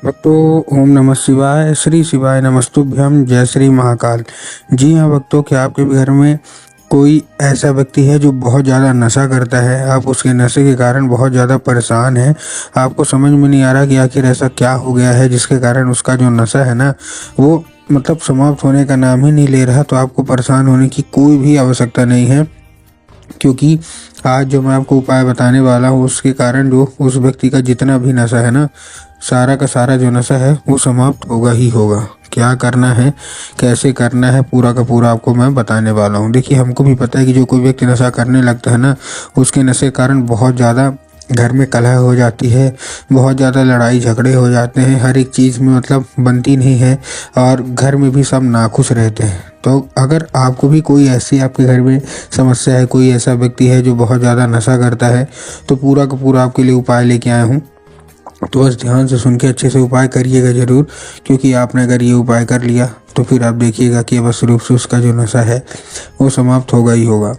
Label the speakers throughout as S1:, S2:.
S1: भक्तों, ओम नमः शिवाय, श्री शिवाय नमस्तुभ्यम, जय श्री महाकाल। जी हाँ भक्तों, क्या आपके भी घर में कोई ऐसा व्यक्ति है जो बहुत ज़्यादा नशा करता है? आप उसके नशे के कारण बहुत ज़्यादा परेशान हैं। आपको समझ में नहीं आ रहा कि आखिर ऐसा क्या हो गया है जिसके कारण उसका जो नशा है ना, वो समाप्त होने का नाम ही नहीं ले रहा। तो आपको परेशान होने की कोई भी आवश्यकता नहीं है, क्योंकि आज जो मैं आपको उपाय बताने वाला हूँ उसके कारण जो उस व्यक्ति का जितना भी नशा है ना, सारा का सारा जो नशा है वो समाप्त होगा ही होगा। क्या करना है, कैसे करना है, पूरा का पूरा आपको मैं बताने वाला हूँ। देखिए, हमको भी पता है कि जो कोई व्यक्ति नशा करने लगता है ना, उसके नशे के कारण बहुत ज़्यादा घर में कलह हो जाती है, बहुत ज़्यादा लड़ाई झगड़े हो जाते हैं, हर एक चीज़ में बनती नहीं है, और घर में भी सब नाखुश रहते हैं। तो अगर आपको भी कोई ऐसी आपके घर में समस्या है, कोई ऐसा व्यक्ति है जो बहुत ज़्यादा नशा करता है, तो पूरा का पूरा आपके लिए उपाय लेके आया हूँ। तो बस ध्यान से सुन के अच्छे से उपाय करिएगा ज़रूर, क्योंकि आपने अगर ये उपाय कर लिया तो फिर आप देखिएगा कि अवश्य रूप से उसका जो नशा है वो समाप्त होगा ही होगा।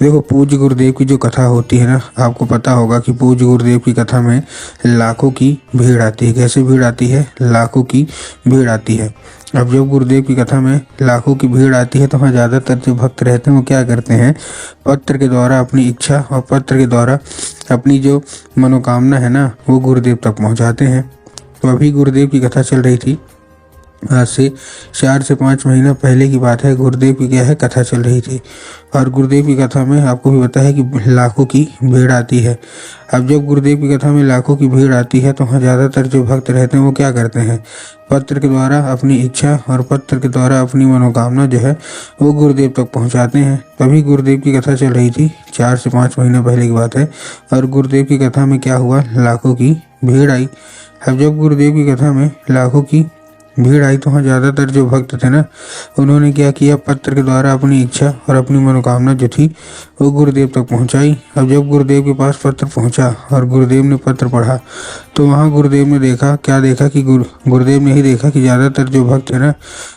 S1: देखो, पूज्य गुरुदेव की जो कथा होती है ना, आपको पता होगा कि पूज्य गुरुदेव की कथा में लाखों की भीड़ आती है। कैसे भीड़ आती है? लाखों की भीड़ आती है। अब जब गुरुदेव की कथा में लाखों की भीड़ आती है तो वहाँ ज़्यादातर जो भक्त रहते हैं वो क्या करते हैं, पत्र के द्वारा अपनी इच्छा और पत्र के द्वारा अपनी जो मनोकामना है ना, वो गुरुदेव तक पहुँचाते हैं। तो अभी गुरुदेव की कथा चल रही थी, आज से 4 से 5 महीना पहले की बात है। गुरुदेव की क्या है, कथा चल रही थी, और गुरुदेव की कथा में आपको भी पता है कि लाखों की भीड़ आती है। अब जब गुरुदेव की कथा में लाखों की भीड़ आती है तो वहाँ ज़्यादातर जो भक्त रहते हैं वो क्या करते हैं, पत्र के द्वारा अपनी इच्छा और पत्र के द्वारा अपनी मनोकामना जो है वो गुरुदेव तक पहुँचाते हैं। तभी गुरुदेव की कथा चल रही थी, 4 से 5 महीने पहले की बात है, और गुरुदेव की कथा में क्या हुआ, लाखों की भीड़ आई। अब जब गुरुदेव की कथा में लाखों की भीड़ आई तो वहाँ ज़्यादातर जो भक्त थे ना, उन्होंने क्या किया, पत्र के द्वारा अपनी इच्छा और अपनी मनोकामना जो थी वो गुरुदेव तक पहुँचाई। अब जब गुरुदेव के पास पत्र पहुँचा और गुरुदेव ने पत्र पढ़ा तो वहाँ गुरुदेव ने देखा, क्या देखा कि गुरुदेव ने ही देखा कि ज़्यादातर जो भक्त है ना,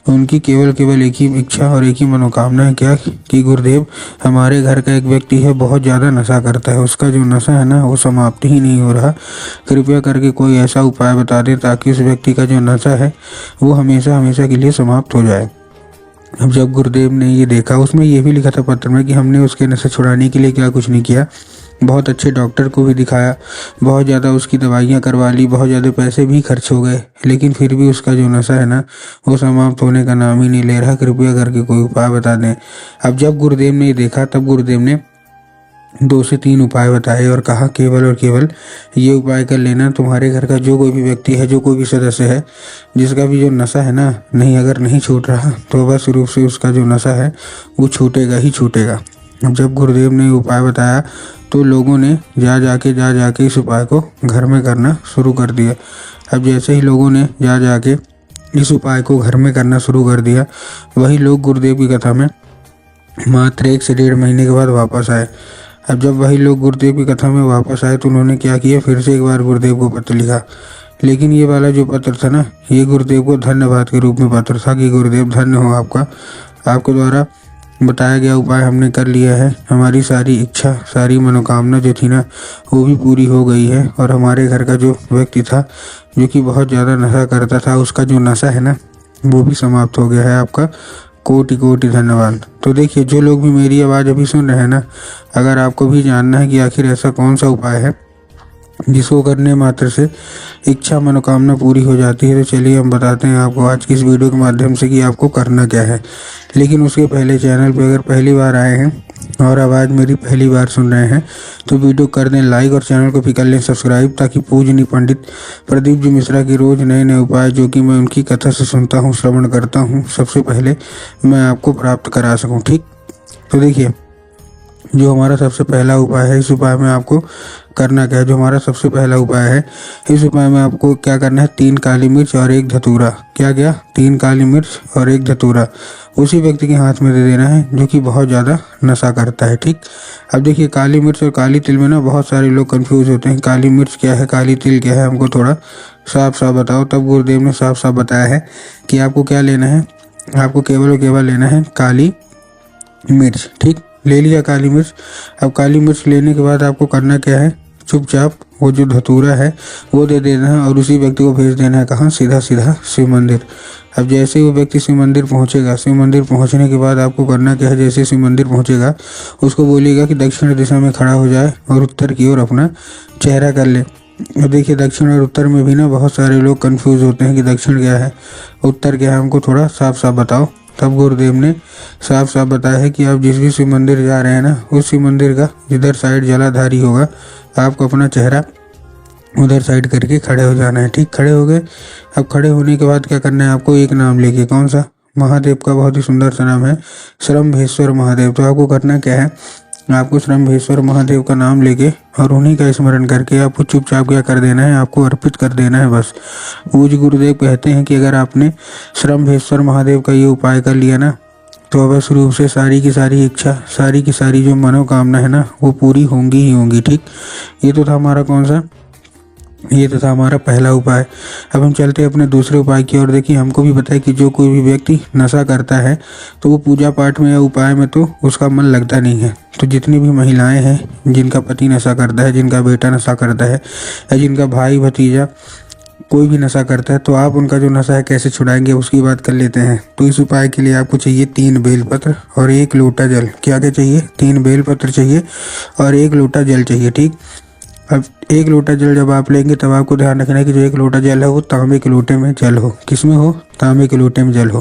S1: उनकी केवल एक ही इच्छा और एक ही मनोकामना है, क्या कि गुरुदेव, हमारे घर का एक व्यक्ति है बहुत ज़्यादा नशा करता है, उसका जो नशा है ना वो समाप्त ही नहीं हो रहा। कृपया करके कोई ऐसा उपाय बता दें ताकि उस व्यक्ति का जो नशा है वो हमेशा हमेशा के लिए समाप्त हो जाए। अब जब गुरुदेव ने ये देखा, उसमें ये भी लिखा था पत्र में कि हमने उसके नशे छुड़ाने के लिए क्या कुछ नहीं किया, बहुत अच्छे डॉक्टर को भी दिखाया, बहुत ज़्यादा उसकी दवाइयाँ करवा ली, बहुत ज़्यादा पैसे भी खर्च हो गए, लेकिन फिर भी उसका जो नशा है ना वो समाप्त होने का नाम ही नहीं ले रहा। कृपया करके कोई उपाय बता दें। अब जब गुरुदेव ने ये देखा तब गुरुदेव ने 2 से 3 उपाय बताए और कहा, केवल और केवल ये उपाय कर लेना, तुम्हारे घर का जो कोई भी व्यक्ति है, जो कोई भी सदस्य है, जिसका भी जो नशा है ना, अगर नहीं छूट रहा तो बस रूप से उसका जो नशा है वो छूटेगा ही छूटेगा। अब जब गुरुदेव ने उपाय बताया तो लोगों ने जा जाके इस उपाय को घर में करना शुरू कर दिया। अब जैसे ही लोगों ने जा जाके इस उपाय को घर में करना शुरू कर दिया, वही लोग गुरुदेव की कथा में मात्र 1 से 1.5 महीने के बाद वापस आए। अब जब वही लोग गुरुदेव की कथा में वापस आए तो उन्होंने क्या किया, फिर से एक बार गुरुदेव को पत्र लिखा। लेकिन ये वाला जो पत्र था ना, ये गुरुदेव को धन्यवाद के रूप में पत्र था कि गुरुदेव, धन्य हो आपका, आपके द्वारा बताया गया उपाय हमने कर लिया है, हमारी सारी इच्छा, सारी मनोकामना जो थी ना वो भी पूरी हो गई है, और हमारे घर का जो व्यक्ति था जो कि बहुत ज़्यादा नशा करता था, उसका जो नशा है ना वो भी समाप्त हो गया है। आपका कोटि कोटि धन्यवाद। तो देखिए, जो लोग भी मेरी आवाज़ अभी सुन रहे हैं ना, अगर आपको भी जानना है कि आखिर ऐसा कौन सा उपाय है जिसको करने मात्र से इच्छा मनोकामना पूरी हो जाती है, तो चलिए हम बताते हैं आपको आज की इस वीडियो के माध्यम से कि आपको करना क्या है। लेकिन उसके पहले चैनल पे अगर पहली बार आए हैं और आवाज़ मेरी पहली बार सुन रहे हैं तो वीडियो कर दें लाइक और चैनल को भी कर लें सब्सक्राइब, ताकि पूजनीय पंडित प्रदीप जी मिश्रा की रोज़ नए नए उपाय जो कि मैं उनकी कथा से सुनता हूँ, श्रवण करता हूँ, सबसे पहले मैं आपको प्राप्त करा सकूँ। ठीक, तो देखिए, जो हमारा सबसे पहला उपाय है, इस उपाय में आपको करना क्या है। जो हमारा सबसे पहला उपाय है, इस उपाय में आपको क्या करना है, 3 काली मिर्च और 1 धतूरा, क्या 3 काली मिर्च और 1 धतूरा उसी व्यक्ति के हाथ में दे देना है जो कि बहुत ज़्यादा नशा करता है। ठीक, अब देखिए, काली मिर्च और काली तिल में ना बहुत सारे लोग कंफ्यूज होते हैं, काली मिर्च क्या है, काली तिल क्या है, हमको थोड़ा साफ साफ बताओ। तब गुरुदेव ने साफ साफ बताया है कि आपको क्या लेना है, आपको केवल और केवल लेना है काली मिर्च। ठीक, ले लिया काली मिर्च। अब काली मिर्च लेने के बाद आपको करना क्या है, चुपचाप वो जो धतूरा है वो दे देना है और उसी व्यक्ति को भेज देना है कहाँ, सीधा सीधा शिव मंदिर। अब जैसे ही वो व्यक्ति शिव मंदिर पहुँचेगा, शिव मंदिर पहुँचने के बाद आपको करना क्या है, जैसे शिव मंदिर पहुँचेगा उसको बोलिएगा कि दक्षिण दिशा में खड़ा हो जाए और उत्तर की ओर अपना चेहरा कर ले। अब देखिए दक्षिण और उत्तर में भी ना बहुत सारे लोग कंफ्यूज होते हैं कि दक्षिण क्या है, उत्तर क्या है, हमको थोड़ा साफ साफ बताओ। तब गुरुदेव ने साफ साफ बताया है कि आप जिस भी शिव मंदिर जा रहे हैं ना, उस शिव मंदिर का जिधर साइड जलाधारी होगा आपको अपना चेहरा उधर साइड करके खड़े हो जाना है। ठीक, खड़े हो गए। अब खड़े होने के बाद क्या करना है, आपको एक नाम लेके, कौन सा, महादेव का बहुत ही सुंदर सा नाम है श्रम्भेश्वर महादेव। तो आपको करना क्या है, आपको श्रम्भेश्वर महादेव का नाम लेके और उन्हीं का स्मरण करके आपको चुपचाप क्या कर देना है, आपको अर्पित कर देना है बस। पूज्य गुरुदेव कहते हैं कि अगर आपने श्रम्भेश्वर महादेव का ये उपाय कर लिया ना, तो अवश्य रूप से सारी की सारी इच्छा, सारी की सारी जो मनोकामना है ना, वो पूरी होंगी ही होंगी। ठीक, ये तो था हमारा कौन सा, ये तो था हमारा पहला उपाय। अब हम चलते हैं अपने दूसरे उपाय की ओर। देखिए हमको भी पता है कि जो कोई भी व्यक्ति नशा करता है तो वो पूजा पाठ में या उपाय में तो उसका मन लगता नहीं है। तो जितनी भी महिलाएं हैं जिनका पति नशा करता है, जिनका बेटा नशा करता है या जिनका भाई भतीजा कोई भी नशा करता है, तो आप उनका जो नशा है कैसे छुड़ाएंगे उसकी बात कर लेते हैं। तो इस उपाय के लिए आपको चाहिए 3 बेलपत्र और 1 लोटा जल। क्या क्या चाहिए, 3 बेलपत्र चाहिए और 1 लोटा जल चाहिए। ठीक, अब 1 लोटा जल जब आप लेंगे तब आपको ध्यान रखना है कि जो 1 लोटा जल है वो तांबे के लोटे में जल हो। किस में हो, तांबे के लोटे में जल हो।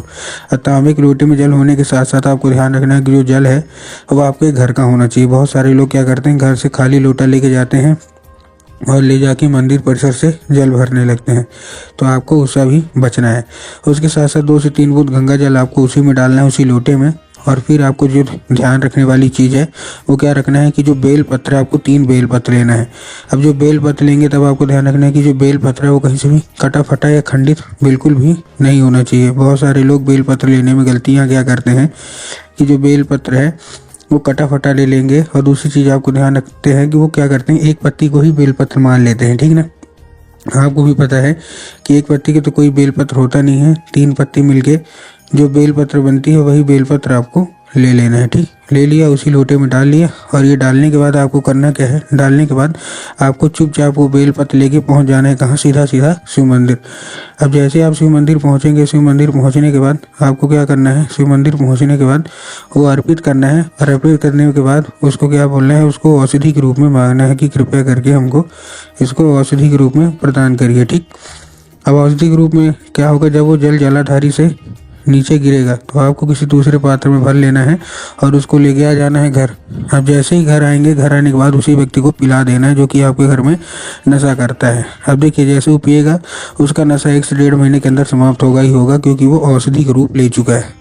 S1: और तांबे के लोटे में जल होने के साथ साथ आपको ध्यान रखना है कि जो जल है वो आपके घर का होना चाहिए। बहुत सारे लोग क्या करते हैं, घर से खाली लोटा लेके जाते हैं और ले जाके मंदिर परिसर से जल भरने लगते हैं, तो आपको उससे भी बचना है। उसके साथ साथ 2 से 3 बूंद गंगा जल आपको उसी में डालना है, उसी लोटे में। और फिर आपको जो ध्यान रखने वाली चीज़ है वो क्या रखना है कि जो बेल पत्र है, आपको 3 बेल पत्र लेना है। अब जो बेल पत्र लेंगे तब आपको ध्यान रखना है कि जो बेल पत्र है वो कहीं से भी कटा फटा या खंडित बिल्कुल भी नहीं होना चाहिए। बहुत सारे लोग बेल पत्र लेने में गलतियाँ क्या करते हैं कि जो बेल पत्र है वो कटा फटा ले लेंगे। और दूसरी चीज़ आपको ध्यान रखते हैं कि वो क्या करते हैं, एक पत्ती को ही बेलपत्र मान लेते हैं। ठीक ना, आपको भी पता है कि एक पत्ती के तो कोई बेलपत्र होता नहीं है, 3 पत्ती मिलके जो बेलपत्र बनती है वही बेलपत्र आपको ले लेना है। ठीक, ले लिया, उसी लोटे में डाल लिया। और ये डालने के बाद आपको करना क्या है, डालने के बाद आपको चुपचाप वो बेलपत्र लेके पहुंच जाना है कहाँ, सीधा सीधा शिव मंदिर। अब जैसे आप शिव मंदिर पहुंचेंगे, शिव मंदिर पहुंचने के बाद आपको क्या करना है, शिव मंदिर पहुंचने के बाद वो अर्पित करना है। और अर्पित करने के बाद उसको क्या बोलना है, उसको औषधि के रूप में मांगना है कि कृपया करके हमको इसको औषधि के रूप में प्रदान करिए। ठीक, अब औषधि के रूप में क्या होगा, जब वो जल जलाधारी से नीचे गिरेगा तो आपको किसी दूसरे पात्र में भर लेना है और उसको लेके आ जाना है घर। अब जैसे ही घर आएंगे, घर आने के बाद उसी व्यक्ति को पिला देना है जो कि आपके घर में नशा करता है। अब देखिए जैसे वो पिएगा उसका नशा 1 से 1.5 महीने के अंदर समाप्त होगा ही होगा, क्योंकि वो औषधि का रूप ले चुका है।